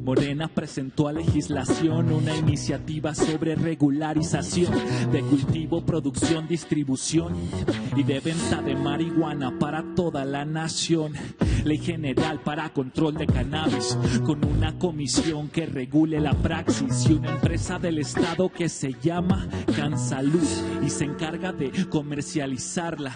Morena presentó a legislación una iniciativa sobre regularización de cultivo, producción, distribución y de venta de marihuana para toda la nación. Ley general para control de cannabis, con una comisión que regule la praxis y una empresa del Estado que se llama CanSalud y se encarga de comercializarla.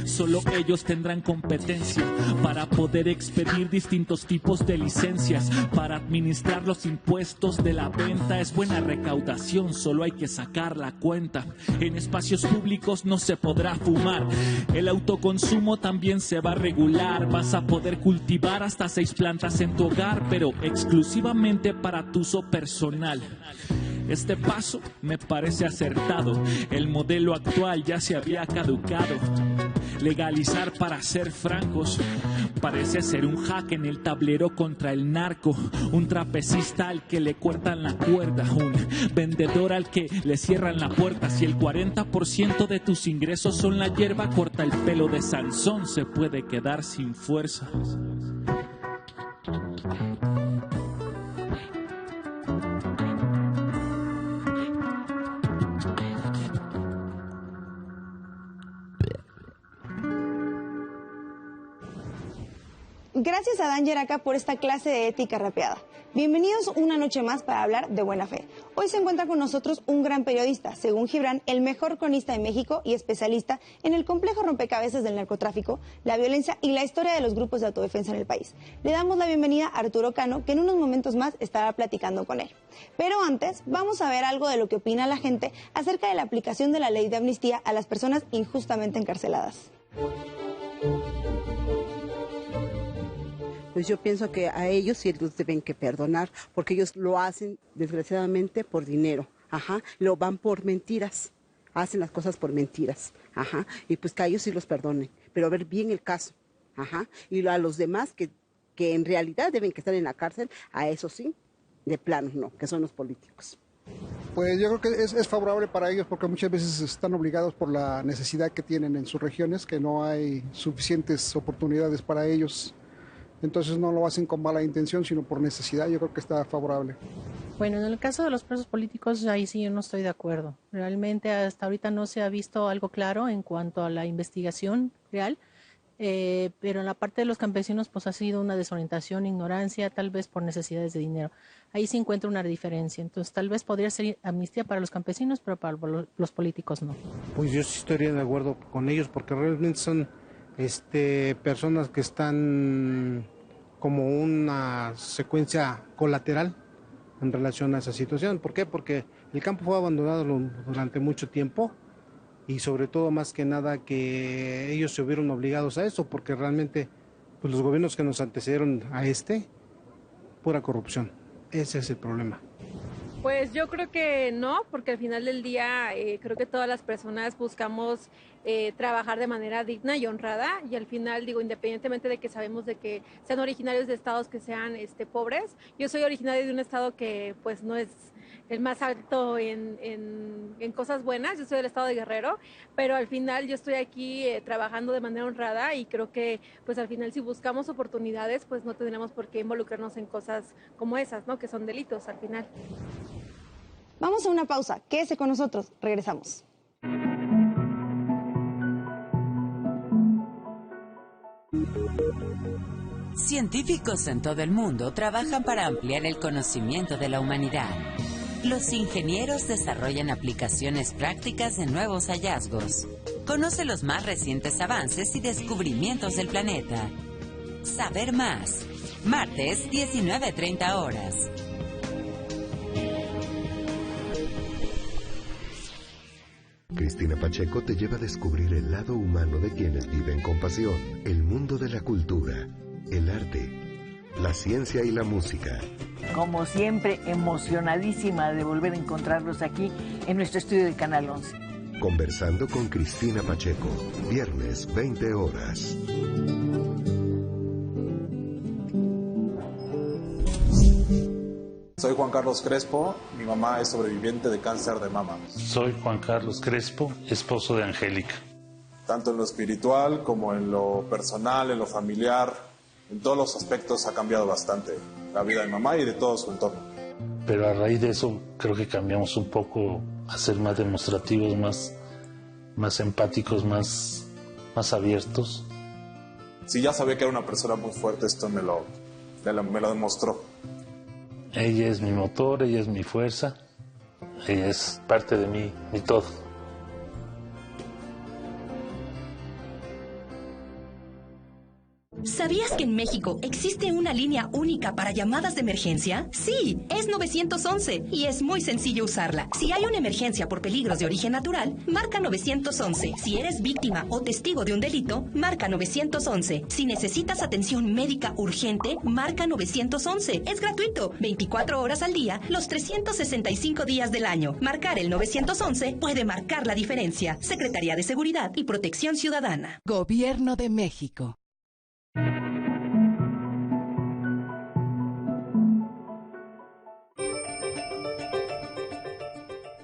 Solo ellos tendrán competencia para poder expedir distintos tipos de licencias, para administrar los impuestos de la venta. Es buena recaudación, solo hay que sacar la cuenta. En espacios públicos no se podrá fumar. El autoconsumo también se va a regular. Vas a poder cultivar hasta 6 plantas en tu hogar, pero exclusivamente para tu uso personal. Este paso me parece acertado. El modelo actual ya se había caducado. Legalizar, para ser francos, parece ser un jaque en el tablero contra el narco. Un trapecista al que le cortan la cuerda, un vendedor al que le cierran la puerta. Si el 40% de tus ingresos son la hierba, corta el pelo de Sansón, se puede quedar sin fuerza. Gracias a Dan Yeraca por esta clase de ética rapeada. Bienvenidos una noche más para hablar de buena fe. Hoy se encuentra con nosotros un gran periodista, según Gibran, el mejor cronista de México y especialista en el complejo rompecabezas del narcotráfico, la violencia y la historia de los grupos de autodefensa en el país. Le damos la bienvenida a Arturo Cano, que en unos momentos más estará platicando con él. Pero antes, vamos a ver algo de lo que opina la gente acerca de la aplicación de la ley de amnistía a las personas injustamente encarceladas. Pues yo pienso que a ellos sí los deben que perdonar, porque ellos lo hacen desgraciadamente por dinero, lo van por mentiras, hacen las cosas por mentiras, y pues que a ellos sí los perdonen, pero ver bien el caso, y a los demás que en realidad deben que estar en la cárcel, a eso sí, de plano no, que son los políticos. Pues yo creo que es favorable para ellos porque muchas veces están obligados por la necesidad que tienen en sus regiones, que no hay suficientes oportunidades para ellos. Entonces no lo hacen con mala intención, sino por necesidad. Yo creo que está favorable. Bueno, en el caso de los presos políticos, ahí sí yo no estoy de acuerdo. Realmente hasta ahorita no se ha visto algo claro en cuanto a la investigación real, pero en la parte de los campesinos pues ha sido una desorientación, ignorancia, tal vez por necesidades de dinero. Ahí sí encuentro una diferencia. Entonces tal vez podría ser amnistía para los campesinos, pero para los políticos no. Pues yo sí estaría de acuerdo con ellos porque realmente son personas que están como una secuencia colateral en relación a esa situación. ¿Por qué? Porque el campo fue abandonado durante mucho tiempo y sobre todo más que nada que ellos se vieron obligados a eso porque realmente pues los gobiernos que nos antecedieron a pura corrupción. Ese es el problema. Pues yo creo que no, porque al final del día creo que todas las personas buscamos trabajar de manera digna y honrada y al final digo, independientemente de que sabemos de que sean originarios de estados que sean pobres, yo soy originaria de un estado que pues no es el más alto en cosas buenas, yo soy del estado de Guerrero, pero al final yo estoy aquí trabajando de manera honrada y creo que pues al final si buscamos oportunidades pues no tendremos por qué involucrarnos en cosas como esas, ¿no? Que son delitos al final. Vamos a una pausa, quédese con nosotros, regresamos. Científicos en todo el mundo trabajan para ampliar el conocimiento de la humanidad. Los ingenieros desarrollan aplicaciones prácticas de nuevos hallazgos. Conoce los más recientes avances y descubrimientos del planeta. Saber más. Martes, 19:30 horas. Cristina Pacheco te lleva a descubrir el lado humano de quienes viven con pasión, el mundo de la cultura, el arte, la ciencia y la música. Como siempre, emocionadísima de volver a encontrarlos aquí en nuestro estudio de Canal 11. Conversando con Cristina Pacheco, viernes 20 horas. Soy Juan Carlos Crespo, mi mamá es sobreviviente de cáncer de mama. Soy Juan Carlos Crespo, esposo de Angélica. Tanto en lo espiritual como en lo personal, en lo familiar, en todos los aspectos ha cambiado bastante la vida de mamá y de todo su entorno. Pero a raíz de eso creo que cambiamos un poco a ser más demostrativos, más empáticos, más abiertos. Sí, ya sabía que era una persona muy fuerte, esto me lo demostró. Ella es mi motor, ella es mi fuerza, ella es parte de mí, mi todo. ¿Sabías que en México existe una línea única para llamadas de emergencia? Sí, es 911 y es muy sencillo usarla. Si hay una emergencia por peligros de origen natural, marca 911. Si eres víctima o testigo de un delito, marca 911. Si necesitas atención médica urgente, marca 911. Es gratuito, 24 horas al día, los 365 días del año. Marcar el 911 puede marcar la diferencia. Secretaría de Seguridad y Protección Ciudadana. Gobierno de México.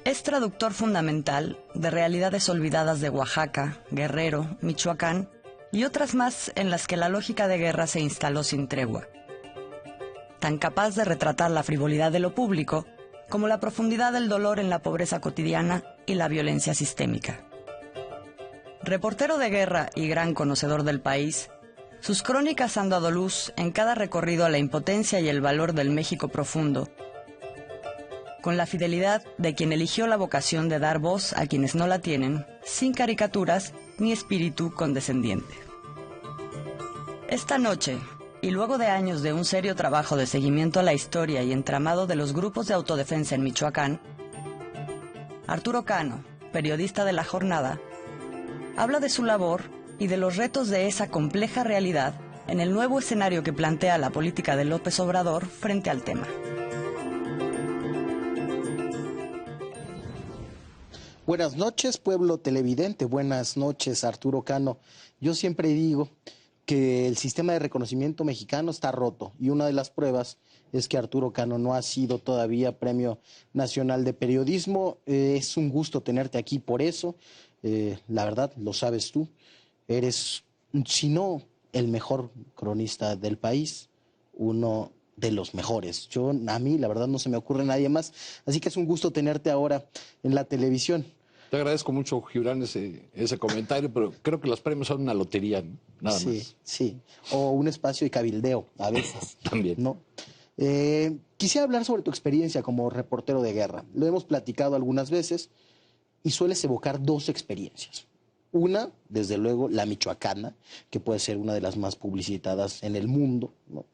Es traductor fundamental de realidades olvidadas de Oaxaca, Guerrero, Michoacán y otras más en las que la lógica de guerra se instaló sin tregua. Tan capaz de retratar la frivolidad de lo público como la profundidad del dolor en la pobreza cotidiana y la violencia sistémica. Reportero de guerra y gran conocedor del país, sus crónicas han dado luz en cada recorrido a la impotencia y el valor del México profundo, con la fidelidad de quien eligió la vocación de dar voz a quienes no la tienen, sin caricaturas ni espíritu condescendiente. Esta noche, y luego de años de un serio trabajo de seguimiento a la historia y entramado de los grupos de autodefensa en Michoacán, Arturo Cano, periodista de La Jornada, habla de su labor y de los retos de esa compleja realidad en el nuevo escenario que plantea la política de López Obrador frente al tema. Buenas noches, pueblo televidente. Buenas noches, Arturo Cano. Yo siempre digo que el sistema de reconocimiento mexicano está roto y una de las pruebas es que Arturo Cano no ha sido todavía Premio Nacional de Periodismo. Es un gusto tenerte aquí por eso. La verdad, lo sabes tú. Eres, si no el mejor cronista del país, uno de los mejores. A mí, la verdad, no se me ocurre nadie más. Así que es un gusto tenerte ahora en la televisión. Te agradezco mucho, Gibran, ese comentario, pero creo que los premios son una lotería, ¿no? Nada más. Sí, o un espacio de cabildeo, a veces. También. ¿No? Quisiera hablar sobre tu experiencia como reportero de guerra. Lo hemos platicado algunas veces y sueles evocar dos experiencias. Una, desde luego, la michoacana, que puede ser una de las más publicitadas en el mundo, ¿no?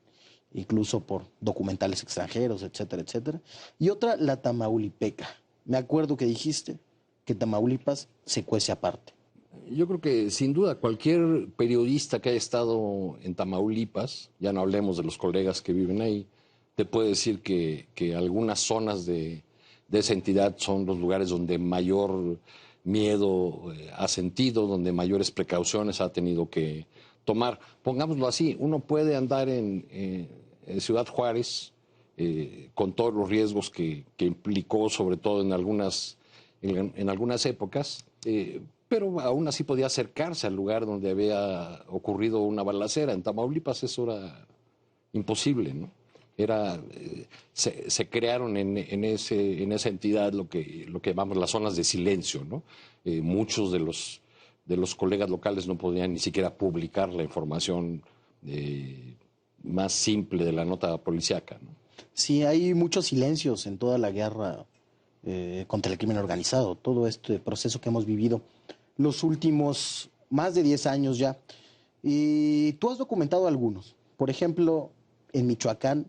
Incluso por documentales extranjeros, etcétera, etcétera. Y otra, la tamaulipeca. Me acuerdo que dijiste que Tamaulipas se cuece aparte. Yo creo que, sin duda, cualquier periodista que haya estado en Tamaulipas, ya no hablemos de los colegas que viven ahí, te puede decir que algunas zonas de esa entidad son los lugares donde mayor miedo ha sentido, donde mayores precauciones ha tenido que tomar. Pongámoslo así, uno puede andar en Ciudad Juárez con todos los riesgos que implicó, sobre todo en algunas épocas, pero aún así podía acercarse al lugar donde había ocurrido una balacera. En Tamaulipas eso era imposible, ¿no? Se crearon en esa entidad lo que llamamos las zonas de silencio, ¿no? Muchos de los colegas locales no podían ni siquiera publicar la información más simple de la nota policíaca, ¿no? Sí, hay muchos silencios en toda la guerra contra el crimen organizado, todo este proceso que hemos vivido los últimos más de 10 años ya. Y tú has documentado algunos. Por ejemplo, en Michoacán,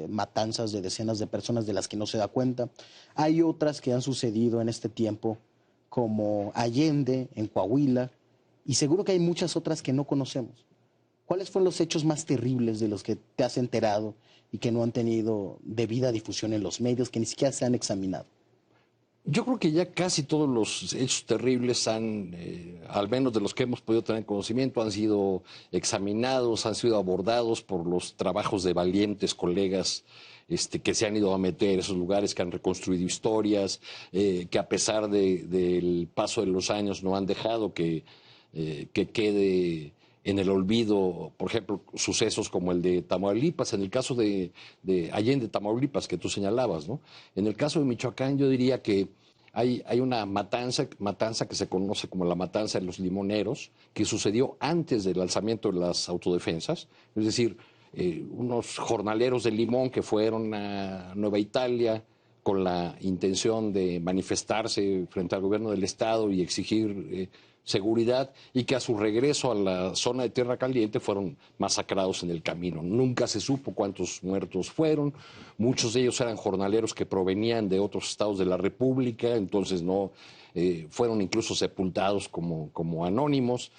matanzas de decenas de personas de las que no se da cuenta. Hay otras que han sucedido en este tiempo como Allende, en Coahuila, y seguro que hay muchas otras que no conocemos. ¿Cuáles fueron los hechos más terribles de los que te has enterado y que no han tenido debida difusión en los medios, que ni siquiera se han examinado? Yo creo que ya casi todos los hechos terribles han, al menos de los que hemos podido tener conocimiento, han sido examinados, han sido abordados por los trabajos de valientes colegas que se han ido a meter en esos lugares, que han reconstruido historias, que a pesar del paso de los años no han dejado que quede en el olvido, por ejemplo, sucesos como el de Tamaulipas, en el caso de Allende, Tamaulipas, que tú señalabas, ¿no? En el caso de Michoacán, yo diría que hay una matanza que se conoce como la matanza de los limoneros, que sucedió antes del alzamiento de las autodefensas, es decir, unos jornaleros de limón que fueron a Nueva Italia con la intención de manifestarse frente al gobierno del Estado y exigir seguridad, y que a su regreso a la zona de Tierra Caliente fueron masacrados en el camino. Nunca se supo cuántos muertos fueron, muchos de ellos eran jornaleros que provenían de otros estados de la República, entonces no fueron incluso sepultados como anónimos.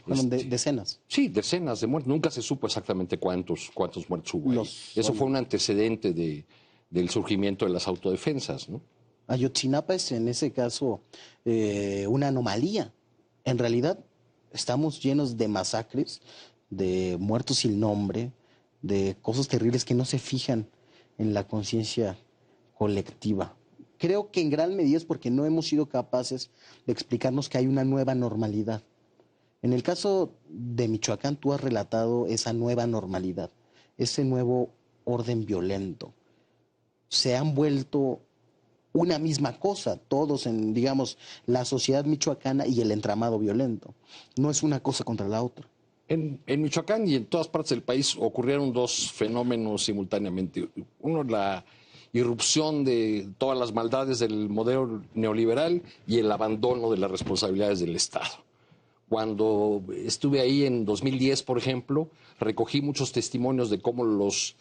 Fueron decenas. Sí, decenas de muertos. Nunca se supo exactamente cuántos muertos hubo. Eso fue un antecedente del surgimiento de las autodefensas, ¿no? Ayotzinapa es en ese caso una anomalía. En realidad estamos llenos de masacres, de muertos sin nombre, de cosas terribles que no se fijan en la conciencia colectiva. Creo que en gran medida es porque no hemos sido capaces de explicarnos que hay una nueva normalidad. En el caso de Michoacán, tú has relatado esa nueva normalidad, ese nuevo orden violento. Se han vuelto una misma cosa, todos en, digamos, la sociedad michoacana y el entramado violento. No es una cosa contra la otra. En Michoacán y en todas partes del país ocurrieron dos fenómenos simultáneamente. Uno, la irrupción de todas las maldades del modelo neoliberal y el abandono de las responsabilidades del Estado. Cuando estuve ahí en 2010, por ejemplo, recogí muchos testimonios de cómo los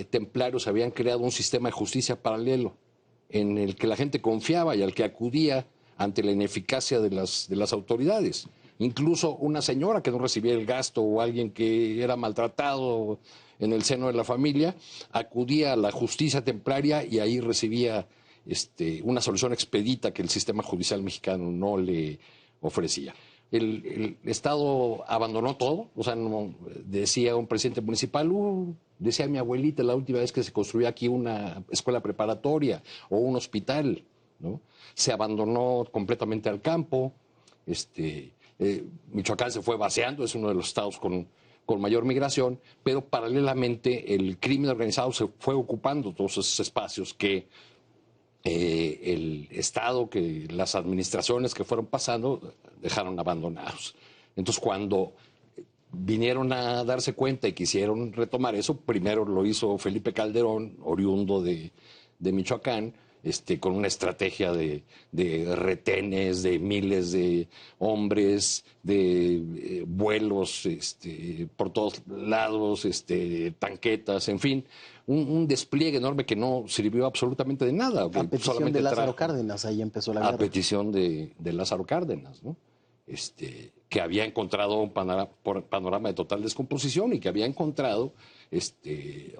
templarios habían creado un sistema de justicia paralelo en el que la gente confiaba y al que acudía ante la ineficacia de las autoridades. Incluso una señora que no recibía el gasto o alguien que era maltratado en el seno de la familia, acudía a la justicia templaria y ahí recibía una solución expedita que el sistema judicial mexicano no le ofrecía. El Estado abandonó todo, o sea, no, decía un presidente municipal, decía mi abuelita la última vez que se construyó aquí una escuela preparatoria o un hospital, ¿no? Se abandonó completamente al campo. Michoacán se fue vaciando, es uno de los estados con mayor migración, pero paralelamente el crimen organizado se fue ocupando todos esos espacios que el Estado, que las administraciones que fueron pasando dejaron abandonados. Entonces, cuando vinieron a darse cuenta y quisieron retomar eso, primero lo hizo Felipe Calderón, oriundo de Michoacán, con una estrategia de retenes, de miles de hombres, de vuelos por todos lados, tanquetas, en fin, un despliegue enorme que no sirvió absolutamente de nada. A petición de Lázaro Cárdenas, ahí empezó la guerra. A petición de Lázaro Cárdenas, ¿no? Que había encontrado un panorama de total descomposición y que había encontrado,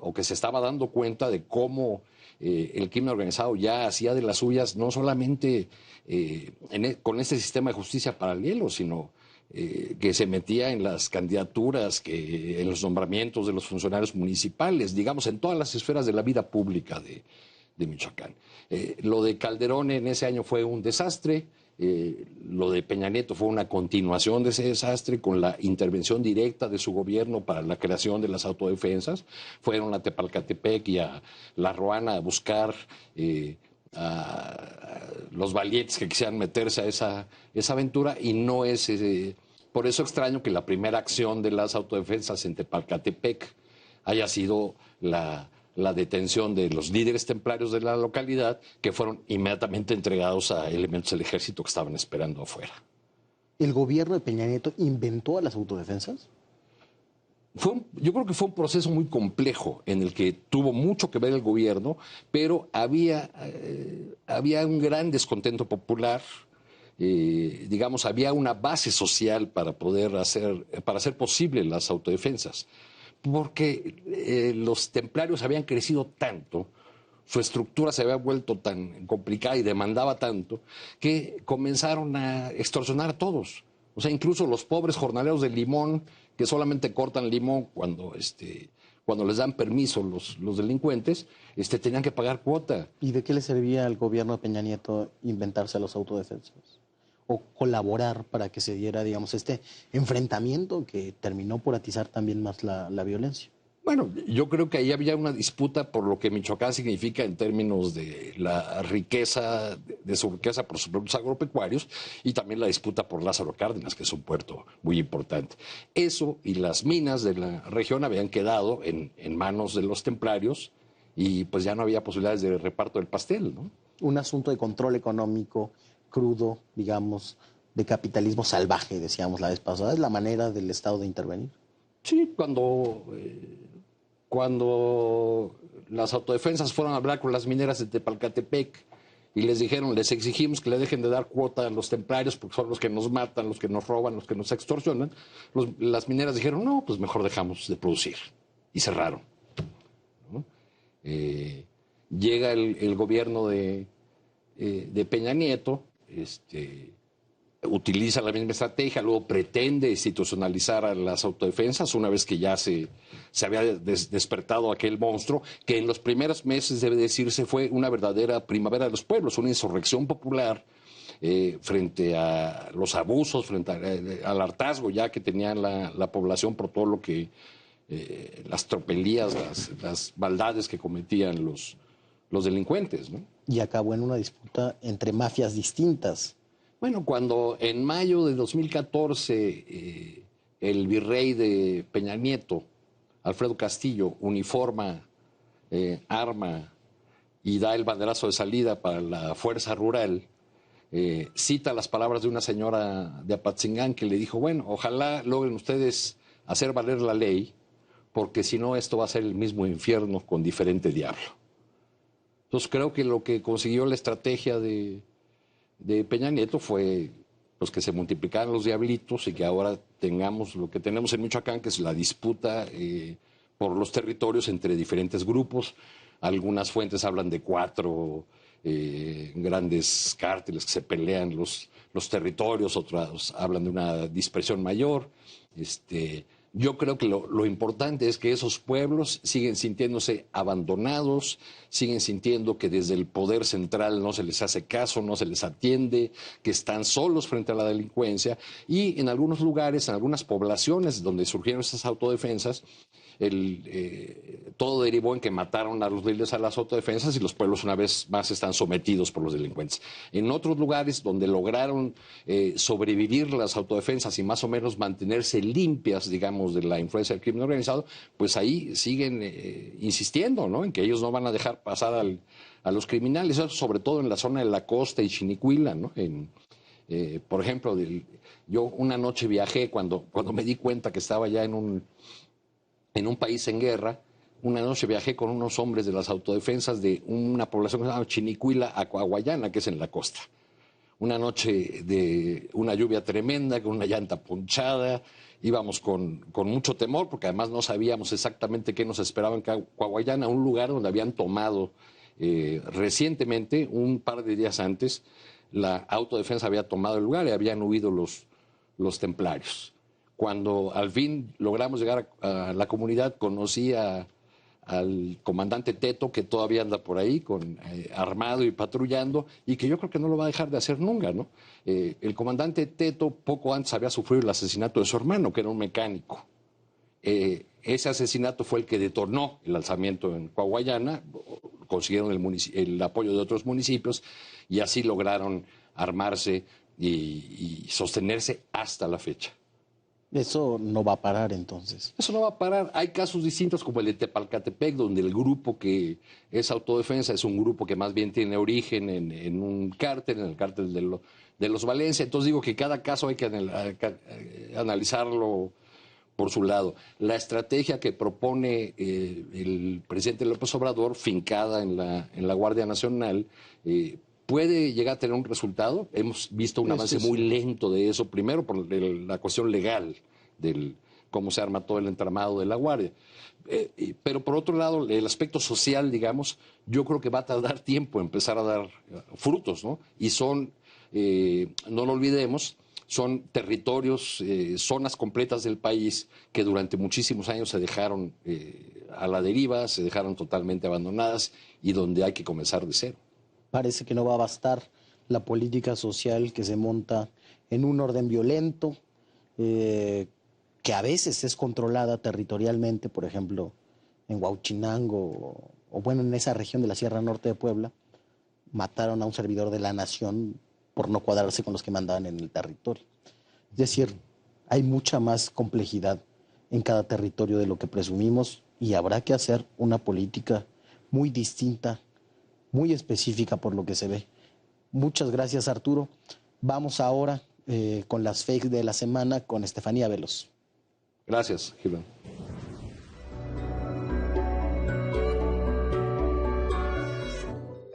o que se estaba dando cuenta de cómo el crimen organizado ya hacía de las suyas, no solamente con este sistema de justicia paralelo, sino que se metía en las candidaturas, en los nombramientos de los funcionarios municipales, digamos, en todas las esferas de la vida pública de Michoacán. Lo de Calderón en ese año fue un desastre. Lo de Peña Nieto fue una continuación de ese desastre con la intervención directa de su gobierno para la creación de las autodefensas. Fueron a Tepalcatepec y a La Ruana a buscar a los valientes que quisieran meterse a esa aventura, y no es por eso extraño que la primera acción de las autodefensas en Tepalcatepec haya sido la detención de los líderes templarios de la localidad, que fueron inmediatamente entregados a elementos del ejército que estaban esperando afuera. ¿El gobierno de Peña Nieto inventó a las autodefensas? Yo creo que fue un proceso muy complejo en el que tuvo mucho que ver el gobierno, pero había un gran descontento popular. digamos, había una base social para hacer posible las autodefensas, porque los templarios habían crecido tanto, su estructura se había vuelto tan complicada y demandaba tanto, que comenzaron a extorsionar a todos. O sea, incluso los pobres jornaleros de limón, que solamente cortan limón cuando les dan permiso los delincuentes, tenían que pagar cuota. ¿Y de qué le servía al gobierno de Peña Nieto inventarse los autodefensas? O colaborar para que se diera, digamos, este enfrentamiento que terminó por atizar también más la violencia. Bueno, yo creo que ahí había una disputa por lo que Michoacán significa en términos de la riqueza, de su riqueza por sus productos agropecuarios, y también la disputa por Lázaro Cárdenas, que es un puerto muy importante. Eso y las minas de la región habían quedado en manos de los templarios y pues ya no había posibilidades de reparto del pastel, ¿no? Un asunto de control económico crudo, digamos, de capitalismo salvaje, decíamos la vez pasada. ¿Es la manera del Estado de intervenir? Sí, cuando las autodefensas fueron a hablar con las mineras de Tepalcatepec y les dijeron, les exigimos que le dejen de dar cuota a los templarios porque son los que nos matan, los que nos roban, los que nos extorsionan, las mineras dijeron, no, pues mejor dejamos de producir. Y cerraron, ¿no? Llega el gobierno de Peña Nieto, utiliza la misma estrategia, luego pretende institucionalizar a las autodefensas una vez que ya se había despertado aquel monstruo, que en los primeros meses, debe decirse, fue una verdadera primavera de los pueblos, una insurrección popular frente a los abusos, frente al hartazgo ya que tenía la población por todo lo que, las tropelías, las maldades que cometían los delincuentes, ¿no? Y acabó en una disputa entre mafias distintas. Bueno, cuando en mayo de 2014 el virrey de Peña Nieto, Alfredo Castillo, uniforma, arma y da el banderazo de salida para la fuerza rural, cita las palabras de una señora de Apatzingán que le dijo, bueno, ojalá logren ustedes hacer valer la ley, porque si no esto va a ser el mismo infierno con diferente diablo. Entonces creo que lo que consiguió la estrategia de Peña Nieto fue pues, que se multiplicaran los diablitos y que ahora tengamos lo que tenemos en Michoacán, que es la disputa por los territorios entre diferentes grupos. Algunas fuentes hablan de 4 grandes cárteles que se pelean los territorios, otras hablan de una dispersión mayor. Yo creo que lo importante es que esos pueblos siguen sintiéndose abandonados, siguen sintiendo que desde el poder central no se les hace caso, no se les atiende, que están solos frente a la delincuencia, y en algunos lugares, en algunas poblaciones donde surgieron esas autodefensas, todo derivó en que mataron a los líderes a las autodefensas y los pueblos una vez más están sometidos por los delincuentes. En otros lugares donde lograron sobrevivir las autodefensas y más o menos mantenerse limpias, digamos, de la influencia del crimen organizado, pues ahí siguen insistiendo, ¿no?, en que ellos no van a dejar pasar a los criminales, eso sobre todo en la zona de la costa y Chinicuila, ¿no? Por ejemplo, yo una noche viajé cuando me di cuenta que estaba ya en un país en guerra. Una noche viajé con unos hombres de las autodefensas de una población que se llama Chinicuila a Coahuayana, que es en la costa. Una noche de una lluvia tremenda, con una llanta ponchada, íbamos con mucho temor, porque además no sabíamos exactamente qué nos esperaba en Coahuayana, un lugar donde habían tomado recientemente, un par de días antes, la autodefensa había tomado el lugar y habían huido los templarios. Cuando al fin logramos llegar a la comunidad, conocí al comandante Teto, que todavía anda por ahí armado y patrullando, y que yo creo que no lo va a dejar de hacer nunca, ¿no? El comandante Teto poco antes había sufrido el asesinato de su hermano, que era un mecánico. Ese asesinato fue el que detonó el alzamiento en Coahuayana, consiguieron el apoyo de otros municipios y así lograron armarse y sostenerse hasta la fecha. Eso no va a parar entonces. Eso no va a parar. Hay casos distintos como el de Tepalcatepec, donde el grupo que es autodefensa es un grupo que más bien tiene origen en un cártel, en el cártel de los Valencia. Entonces digo que cada caso hay que analizarlo por su lado. La estrategia que propone el presidente López Obrador, fincada en la Guardia Nacional, puede llegar a tener un resultado. Hemos visto un avance muy lento de eso, primero por la cuestión legal del cómo se arma todo el entramado de la Guardia. Pero por otro lado, el aspecto social, digamos, yo creo que va a tardar tiempo en empezar a dar frutos, ¿no? Y son, no lo olvidemos, son territorios, zonas completas del país que durante muchísimos años se dejaron a la deriva, se dejaron totalmente abandonadas y donde hay que comenzar de cero. Parece que no va a bastar la política social que se monta en un orden violento, que a veces es controlada territorialmente, por ejemplo, en Huauchinango o bueno, en esa región de la Sierra Norte de Puebla, mataron a un servidor de la nación por no cuadrarse con los que mandaban en el territorio. Es decir, hay mucha más complejidad en cada territorio de lo que presumimos y habrá que hacer una política muy distinta, muy específica por lo que se ve. Muchas gracias, Arturo. Vamos ahora con las fakes de la semana con Estefanía Veloz. Gracias, Gibran.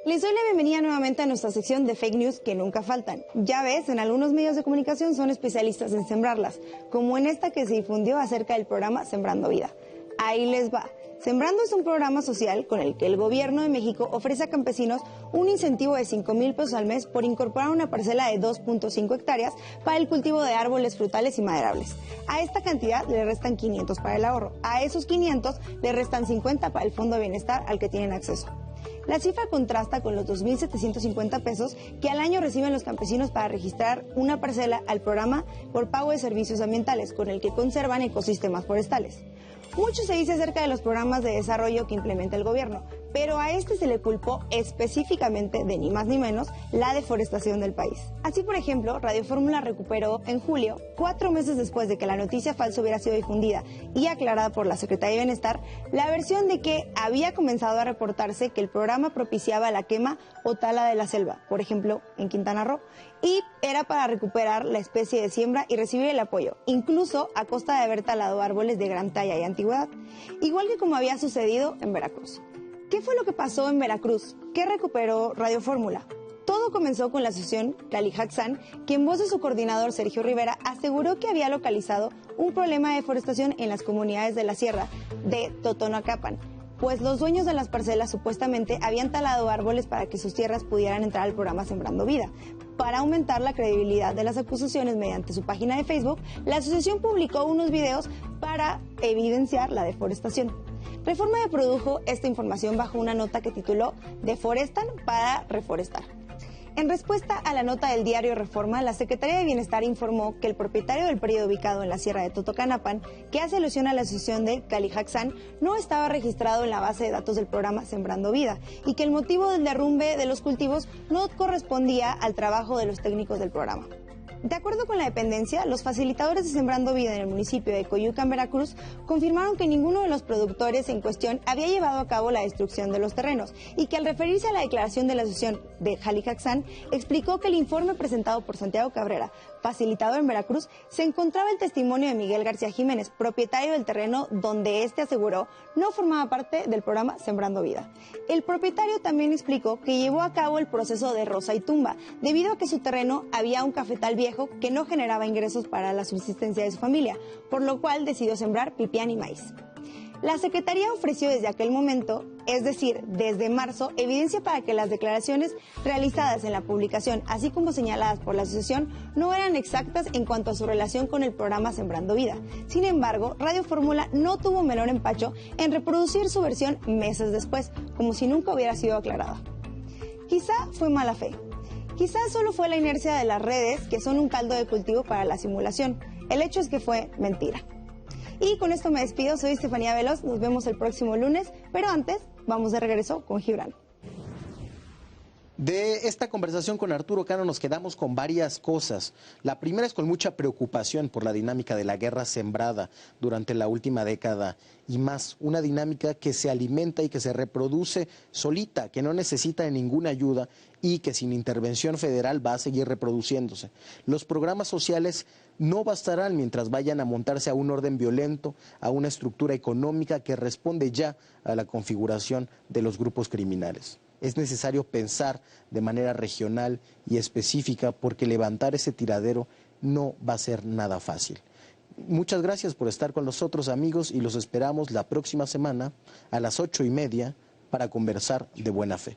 Les doy la bienvenida nuevamente a nuestra sección de fake news que nunca faltan. Ya ves, en algunos medios de comunicación son especialistas en sembrarlas, como en esta que se difundió acerca del programa Sembrando Vida. Ahí les va. Sembrando es un programa social con el que el gobierno de México ofrece a campesinos un incentivo de 5,000 pesos al mes por incorporar una parcela de 2.5 hectáreas para el cultivo de árboles frutales y maderables. A esta cantidad le restan 500 para el ahorro. A esos 500 le restan 50 para el Fondo de Bienestar al que tienen acceso. La cifra contrasta con los 2.750 pesos que al año reciben los campesinos para registrar una parcela al programa por pago de servicios ambientales, con el que conservan ecosistemas forestales. Mucho se dice acerca de los programas de desarrollo que implementa el gobierno, pero a este se le culpó específicamente de ni más ni menos la deforestación del país. Así, por ejemplo, Radio Fórmula recuperó en julio, 4 meses después de que la noticia falsa hubiera sido difundida y aclarada por la Secretaría de Bienestar, la versión de que había comenzado a reportarse que el programa propiciaba la quema o tala de la selva, por ejemplo, en Quintana Roo, y era para recuperar la especie de siembra y recibir el apoyo, incluso a costa de haber talado árboles de gran talla y antigüedad, igual que como había sucedido en Veracruz. ¿Qué fue lo que pasó en Veracruz? ¿Qué recuperó Radio Fórmula? Todo comenzó con la asociación Calihaxan, que en voz de su coordinador Sergio Rivera aseguró que había localizado un problema de deforestación en las comunidades de la sierra de Totonacapan, pues los dueños de las parcelas supuestamente habían talado árboles para que sus tierras pudieran entrar al programa Sembrando Vida. Para aumentar la credibilidad de las acusaciones mediante su página de Facebook, la asociación publicó unos videos para evidenciar la deforestación. Reforma produjo esta información bajo una nota que tituló "Deforestan para reforestar". En respuesta a la nota del diario Reforma, la Secretaría de Bienestar informó que el propietario del predio ubicado en la sierra de Totocanapan, que hace alusión a la asociación de Calihaxan, no estaba registrado en la base de datos del programa Sembrando Vida y que el motivo del derrumbe de los cultivos no correspondía al trabajo de los técnicos del programa. De acuerdo con la dependencia, los facilitadores de Sembrando Vida en el municipio de Coyucan, Veracruz, confirmaron que ninguno de los productores en cuestión había llevado a cabo la destrucción de los terrenos y que al referirse a la declaración de la asociación de Calihaxan, explicó que el informe presentado por Santiago Cabrera, facilitador en Veracruz, se encontraba el testimonio de Miguel García Jiménez, propietario del terreno donde este aseguró no formaba parte del programa Sembrando Vida. El propietario también explicó que llevó a cabo el proceso de roza y tumba, debido a que su terreno había un cafetal viejo que no generaba ingresos para la subsistencia de su familia, por lo cual decidió sembrar pipián y maíz. La Secretaría ofreció desde aquel momento, es decir, desde marzo, evidencia para que las declaraciones realizadas en la publicación, así como señaladas por la asociación, no eran exactas en cuanto a su relación con el programa Sembrando Vida. Sin embargo, Radio Fórmula no tuvo menor empacho en reproducir su versión meses después, como si nunca hubiera sido aclarada. Quizá fue mala fe. Quizás solo fue la inercia de las redes, que son un caldo de cultivo para la simulación. El hecho es que fue mentira. Y con esto me despido, soy Estefanía Veloz, nos vemos el próximo lunes, pero antes vamos de regreso con Gibran. De esta conversación con Arturo Cano nos quedamos con varias cosas. La primera es con mucha preocupación por la dinámica de la guerra sembrada durante la última década y más, una dinámica que se alimenta y que se reproduce solita, que no necesita de ninguna ayuda y que sin intervención federal va a seguir reproduciéndose. Los programas sociales no bastarán mientras vayan a montarse a un orden violento, a una estructura económica que responde ya a la configuración de los grupos criminales. Es necesario pensar de manera regional y específica porque levantar ese tiradero no va a ser nada fácil. Muchas gracias por estar con nosotros, amigos, y los esperamos la próxima semana a las 8:30 para conversar de buena fe.